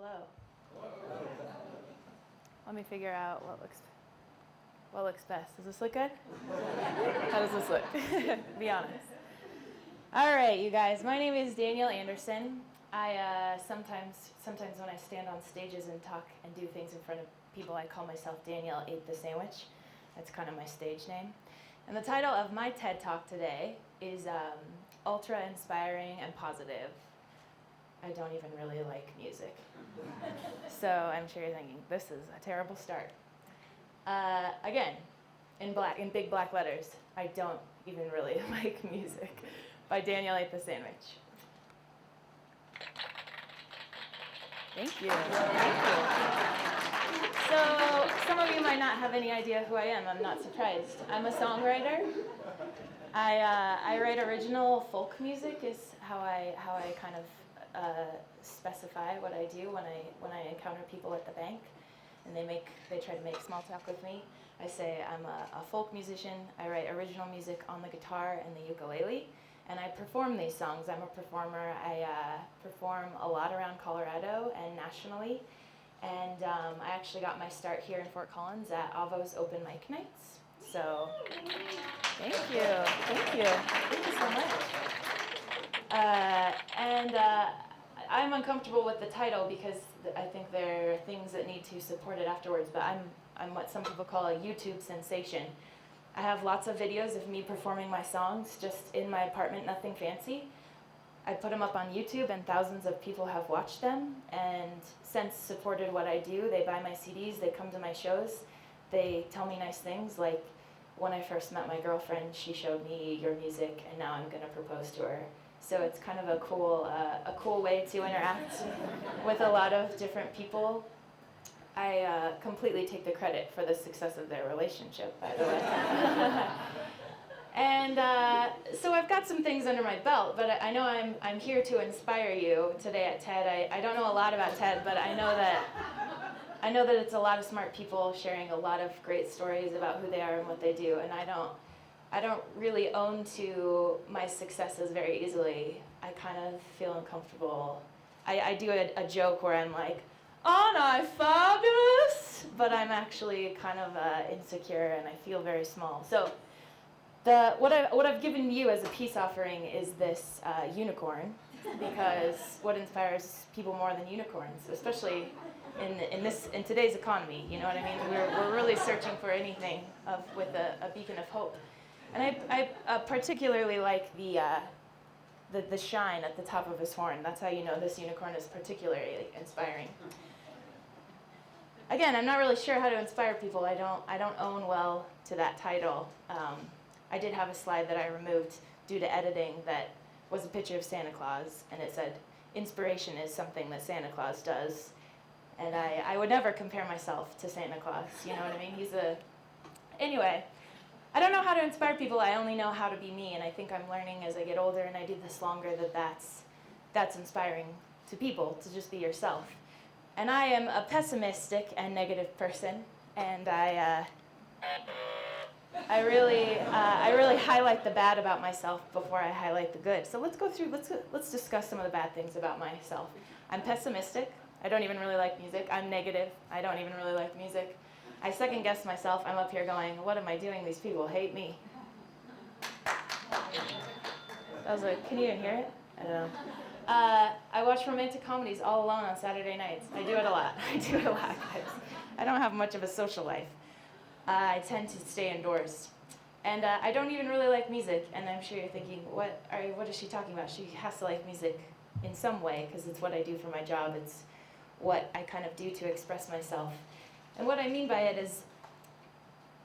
Hello. Let me figure out what looks best. Does this look good? How does this look? Be honest. All right, you guys. My name is Danielle Anderson. I sometimes when I stand on stages and talk and do things in front of people, I call myself Danielle Ate the Sandwich. That's kind of my stage name. And the title of my TED Talk today is Ultra Inspiring and Positive. I don't even really like music. So I'm sure you're thinking, this is a terrible start. Again, in big black letters, I don't even really like music, by Danielle Ate the Sandwich. Thank you. So some of you might not have any idea who I am. I'm not surprised. I'm a songwriter. I write original folk music is how I kind of specify what I do when I encounter people at the bank and they try to make small talk with me. I say I'm a folk musician. I write original music on the guitar and the ukulele, and I perform these songs. I'm a performer. I perform a lot around Colorado and nationally, and I actually got my start here in Fort Collins at Avo's open mic nights. So thank you so much. I'm uncomfortable with the title because I think there are things that need to support it afterwards, but I'm what some people call a YouTube sensation. I have lots of videos of me performing my songs just in my apartment, nothing fancy. I put them up on YouTube and thousands of people have watched them and since supported what I do. They buy my CDs, they come to my shows, they tell me nice things like when I first met my girlfriend, she showed me your music and now I'm going to propose to her. So it's kind of a cool way to interact with a lot of different people. I completely take the credit for the success of their relationship, by the way. And so I've got some things under my belt, but I know I'm here to inspire you today at TED. I don't know a lot about TED, but I know that it's a lot of smart people sharing a lot of great stories about who they are and what they do, and I don't really own to my successes very easily. I kind of feel uncomfortable. I do a joke where I'm like, aren't I fabulous? But I'm actually kind of insecure and I feel very small. So what I've given you as a peace offering is this unicorn, because what inspires people more than unicorns, especially in today's economy, you know what I mean? We're really searching for anything with a beacon of hope. And I particularly like the shine at the top of his horn. That's how you know this unicorn is particularly inspiring. Again, I'm not really sure how to inspire people. I don't own well to that title. I did have a slide that I removed due to editing that was a picture of Santa Claus, and it said, inspiration is something that Santa Claus does. And I would never compare myself to Santa Claus, you know what I mean? Anyway. I don't know how to inspire people, I only know how to be me, and I think I'm learning as I get older and I do this longer that's inspiring to people, to just be yourself. And I am a pessimistic and negative person, and I really highlight the bad about myself before I highlight the good. So let's discuss some of the bad things about myself. I'm pessimistic, I don't even really like music. I'm negative, I don't even really like music. I second guess myself. I'm up here going, what am I doing? These people hate me. I was like, can you even hear it? I don't know. I watch romantic comedies all alone on Saturday nights. I do it a lot, guys. I don't have much of a social life. I tend to stay indoors. And I don't even really like music. And I'm sure you're thinking, what is she talking about? She has to like music in some way, because it's what I do for my job. It's what I kind of do to express myself. And what I mean by it is,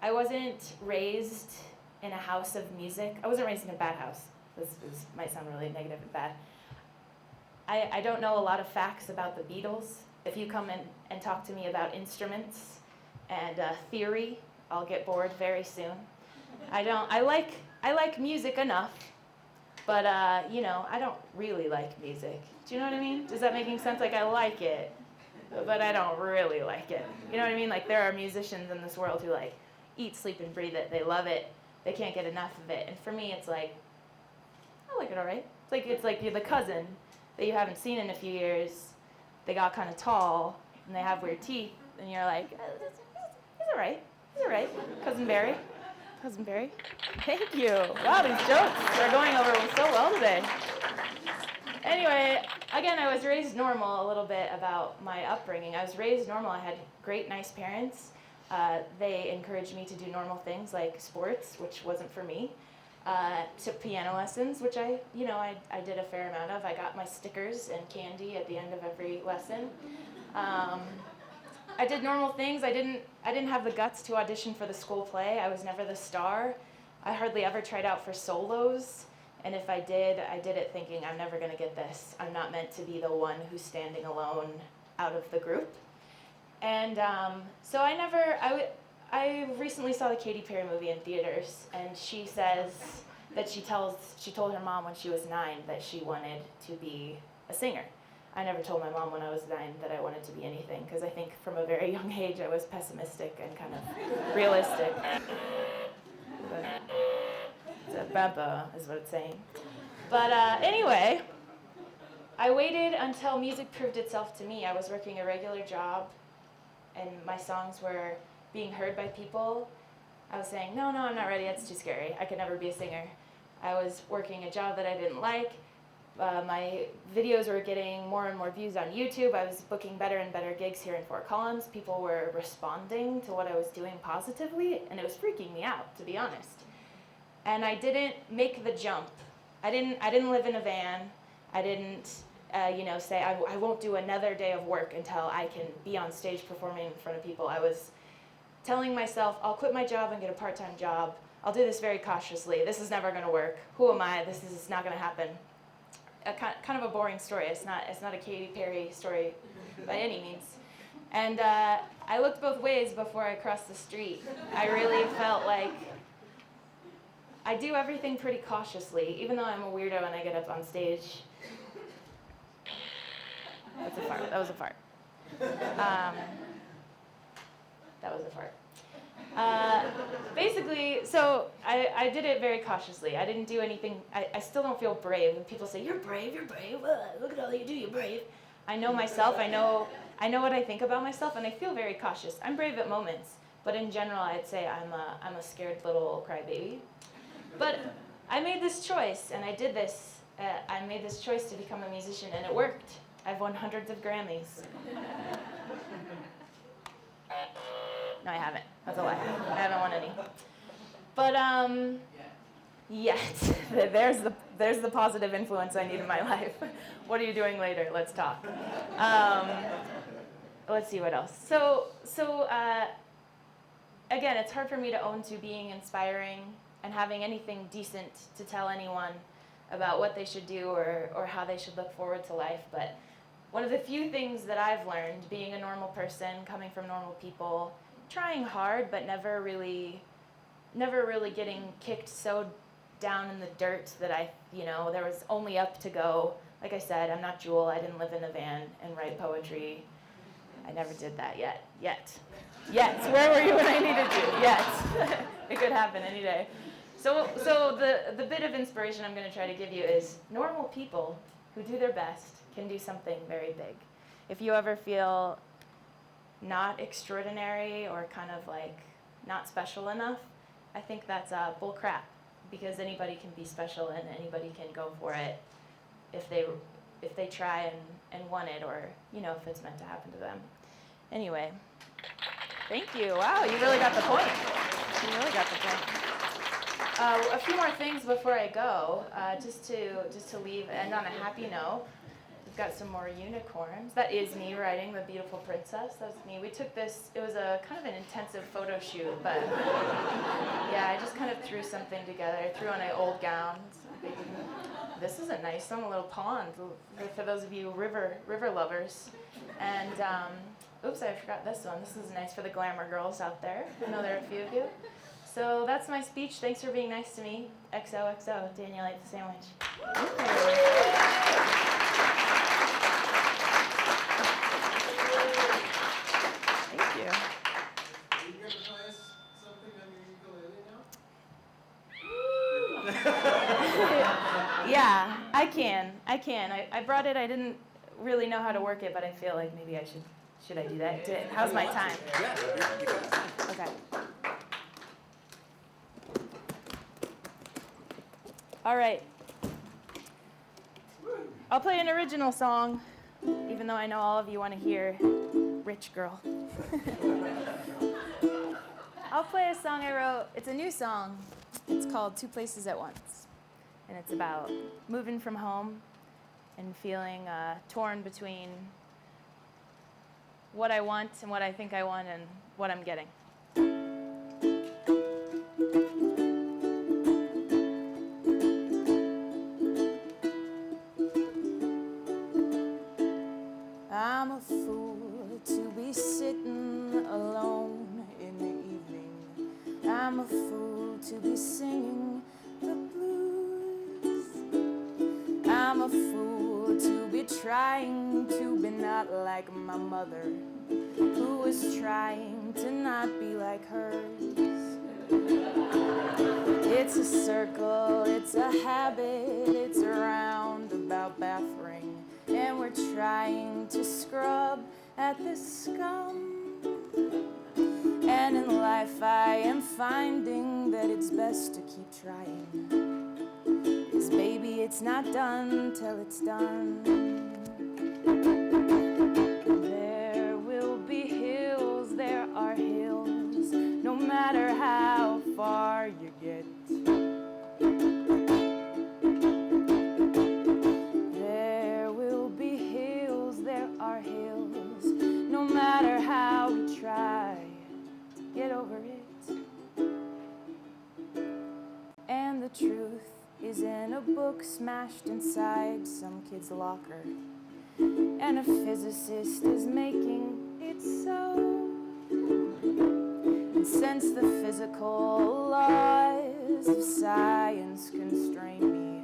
I wasn't raised in a house of music. I wasn't raised in a bad house. This might sound really negative and bad. I don't know a lot of facts about the Beatles. If you come in and talk to me about instruments and theory, I'll get bored very soon. I like music enough, but I don't really like music. Do you know what I mean? Is that making sense? Like, I like it, but I don't really like it. You know what I mean? Like, there are musicians in this world who like eat, sleep, and breathe it. They love it. They can't get enough of it. And for me, it's like, I like it all right. It's like you're the cousin that you haven't seen in a few years, they got kind of tall, and they have weird teeth, and you're like, he's all right. He's all right. Cousin Barry. Cousin Barry. Thank you. Wow, these jokes are going over so well today. Anyway, again, I was raised normal a little bit about my upbringing. I was raised normal. I had great, nice parents. They encouraged me to do normal things like sports, which wasn't for me. Took piano lessons, which I did a fair amount of. I got my stickers and candy at the end of every lesson. I did normal things. I didn't have the guts to audition for the school play. I was never the star. I hardly ever tried out for solos. And if I did it thinking, I'm never going to get this. I'm not meant to be the one who's standing alone out of the group. And so I recently saw the Katy Perry movie in theaters, and she says that she told her mom when she was 9 that she wanted to be a singer. I never told my mom when I was 9 that I wanted to be anything, because I think from a very young age I was pessimistic and kind of realistic. It's a baba is what it's saying. But anyway, I waited until music proved itself to me. I was working a regular job, and my songs were being heard by people. I was saying, no, I'm not ready, that's too scary. I could never be a singer. I was working a job that I didn't like. My videos were getting more and more views on YouTube. I was booking better and better gigs here in Fort Collins. People were responding to what I was doing positively, and it was freaking me out, to be honest. And I didn't make the jump. I didn't live in a van. I didn't say I won't do another day of work until I can be on stage performing in front of people. I was telling myself, I'll quit my job and get a part-time job. I'll do this very cautiously. This is never going to work. Who am I? This is not going to happen. Kind of a boring story. It's not a Katy Perry story by any means. And I looked both ways before I crossed the street. I really felt like I do everything pretty cautiously, even though I'm a weirdo and I get up on stage. That's a fart. That was a fart. That was a fart. Basically, so I did it very cautiously. I didn't do anything. I still don't feel brave. When people say, you're brave, look at all you do, you're brave. I know myself, I know what I think about myself, and I feel very cautious. I'm brave at moments, but in general, I'd say I'm a scared little crybaby. But I made this choice, and I did this. I made this choice to become a musician, and it worked. I've won hundreds of Grammys. No, I haven't. That's a lie. I haven't won any. But yet, there's the positive influence I need in my life. What are you doing later? Let's talk. Let's see what else. So again, it's hard for me to own to being inspiring and having anything decent to tell anyone about what they should do or how they should look forward to life. But one of the few things that I've learned, being a normal person, coming from normal people, trying hard but never really getting kicked so down in the dirt that there was only up to go. Like I said, I'm not Jewel. I didn't live in a van and write poetry. I never did that yet. Where were you when I needed you? Yet. It could happen any day. So the bit of inspiration I'm going to try to give you is normal people who do their best can do something very big. If you ever feel not extraordinary or kind of like not special enough, I think that's bull crap, because anybody can be special and anybody can go for it if they try and want it, or if it's meant to happen to them. Anyway, thank you. Wow, you really got the point. A few more things before I go, just to end on a happy note. We've got some more unicorns. That is me writing The Beautiful Princess. That's me. We took this, it was a kind of an intensive photo shoot, but yeah, I just kind of threw something together. I threw on an old gown. This is a nice one, a little pond, for those of you river lovers. And, oops, I forgot this one. This is nice for the glamour girls out there. I know there are a few of you. So that's my speech. Thanks for being nice to me. XOXO, Danielle Ate the Sandwich. Thank you. Are you going to play us something on your ukulele now? Yeah, I can. I brought it. I didn't. really know how to work it, but I feel like maybe I should I do that? How's my time? Yeah, you got time. Okay. All right. I'll play an original song, even though I know all of you want to hear Rich Girl. I'll play a song I wrote. It's a new song. It's called Two Places at Once. And it's about moving from home and feeling torn between what I want and what I think I want and what I'm getting. I'm a fool to be sitting alone in the evening. I'm a fool to be singing the blues. I'm a fool to be trying to be not like my mother, who was trying to not be like hers. It's a circle, it's a habit, it's a roundabout bath ring, and we're trying to scrub at this scum. And in life I am finding that it's best to keep trying, 'cause baby, it's not done till it's done. There will be hills, there are hills, no matter how far you get. There will be hills, there are hills, no matter how we try to get over it. And the truth is in a book smashed inside some kid's locker, and a physicist is making it so. And since the physical laws of science constrain me,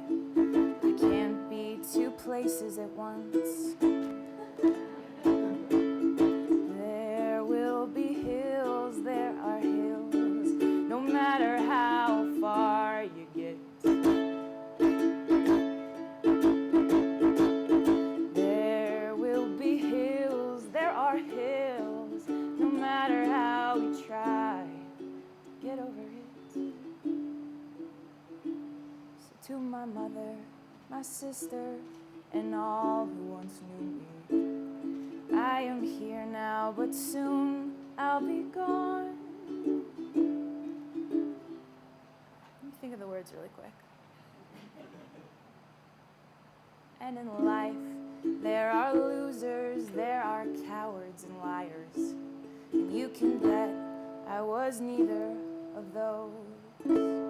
I can't be two places at once. There will be hills, there are hills, no matter how far you get. There will be hills, there are hills, no matter how we try to get over it. So to my mother, my sister, and all who once knew me, I am here now, but soon I'll be gone. Let me think of the words really quick. And in life, there are losers, there are cowards and liars, and you can bet I was neither of those.